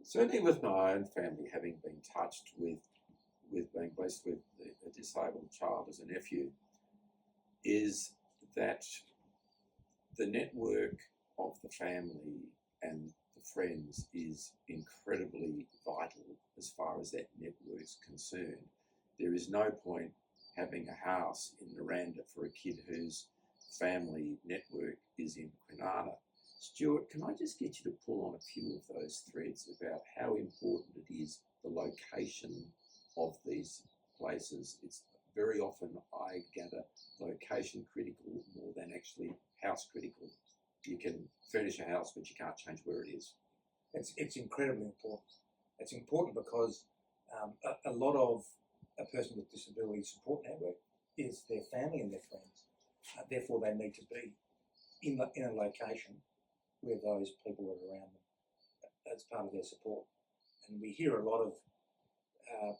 Certainly with my own family, having been touched with being blessed with a disabled child as a nephew, is that the network of the family and the friends is incredibly vital as far as that network's concerned. There is no point having a house in Miranda for a kid whose family network is in Kwinana. Stuart, can I just get you to pull on a few of those threads about how important it is, the location of these places? It's very often, I gather, location critical more than actually house critical. You can furnish a house, but you can't change where it is. It's incredibly important. It's important because a lot of a person with disability support network is their family and their friends. Therefore, they need to be in a location where those people are around them as part of their support. And we hear a lot of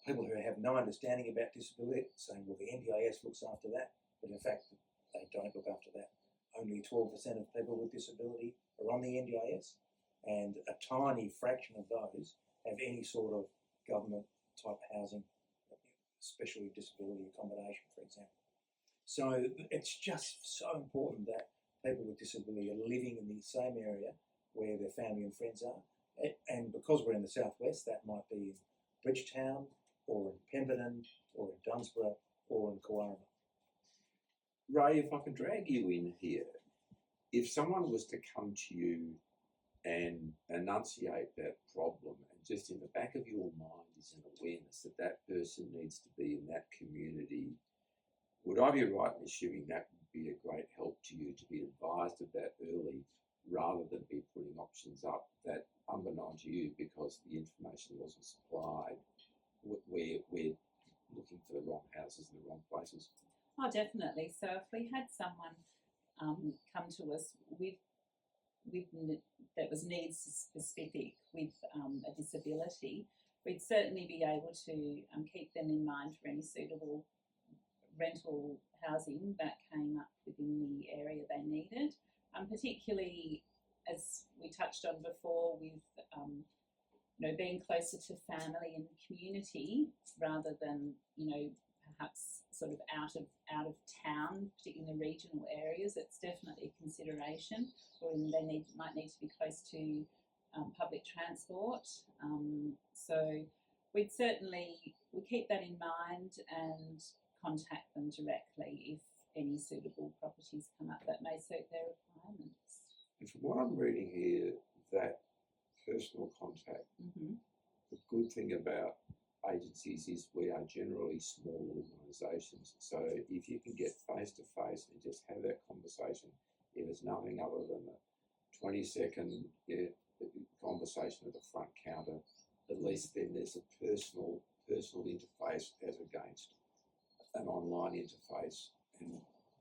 people who have no understanding about disability saying, well, the NDIS looks after that, but in fact, they don't look after that. Only 12% of people with disability are on the NDIS, and a tiny fraction of those have any sort of government type housing, especially disability accommodation, for example. So it's just so important that people with disability are living in the same area where their family and friends are. And because we're in the South West, that might be in Bridgetown or in Pemberton or in Dunsborough or in Kawarama. Ray, if I can drag you in here, if someone was to come to you and enunciate that problem, and just in the back of your mind is an awareness that that person needs to be in that community, would I be right in assuming that would be a great help to you to be advised of that early, rather than be putting options up that, unbeknown to you, because the information wasn't supplied, we're looking for the wrong houses in the wrong places? Oh, definitely. So if we had someone come to us with that was needs specific with a disability, we'd certainly be able to keep them in mind for any suitable rental housing that came up within the area they needed, particularly as we touched on before with being closer to family and community rather than perhaps sort of out of town, particularly in the regional areas. It's definitely a consideration. Or they might need to be close to public transport. So we'd keep that in mind and contact them directly if any suitable properties come up that may suit their requirements. And from what I'm reading here, that personal contact, the good thing about agencies is we are generally small organisations. So if you can get face to face and just have that conversation, if it's nothing other than a 20-second conversation at the front counter, at least then there's a personal interface as against an online interface, and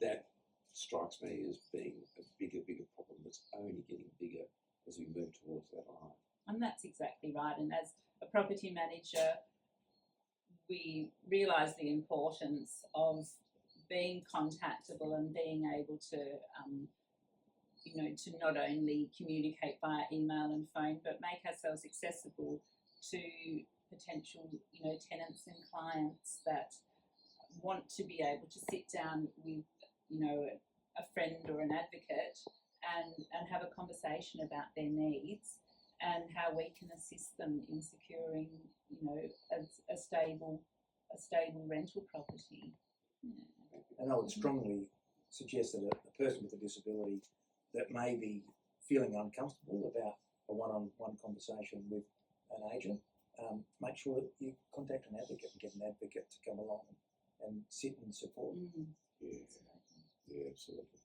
that strikes me as being a bigger problem that's only getting bigger as we move towards that line. And that's exactly right. And as a property manager, we realise the importance of being contactable and being able to, to not only communicate via email and phone, but make ourselves accessible to potential, tenants and clients that want to be able to sit down with, a friend or an advocate and have a conversation about their needs and how we can assist them in securing, a stable rental property. Yeah. And I would strongly suggest that a person with a disability that may be feeling uncomfortable about a one-on-one conversation with an agent, make sure that you contact an advocate and get an advocate to come along and sit and support. Yeah, absolutely.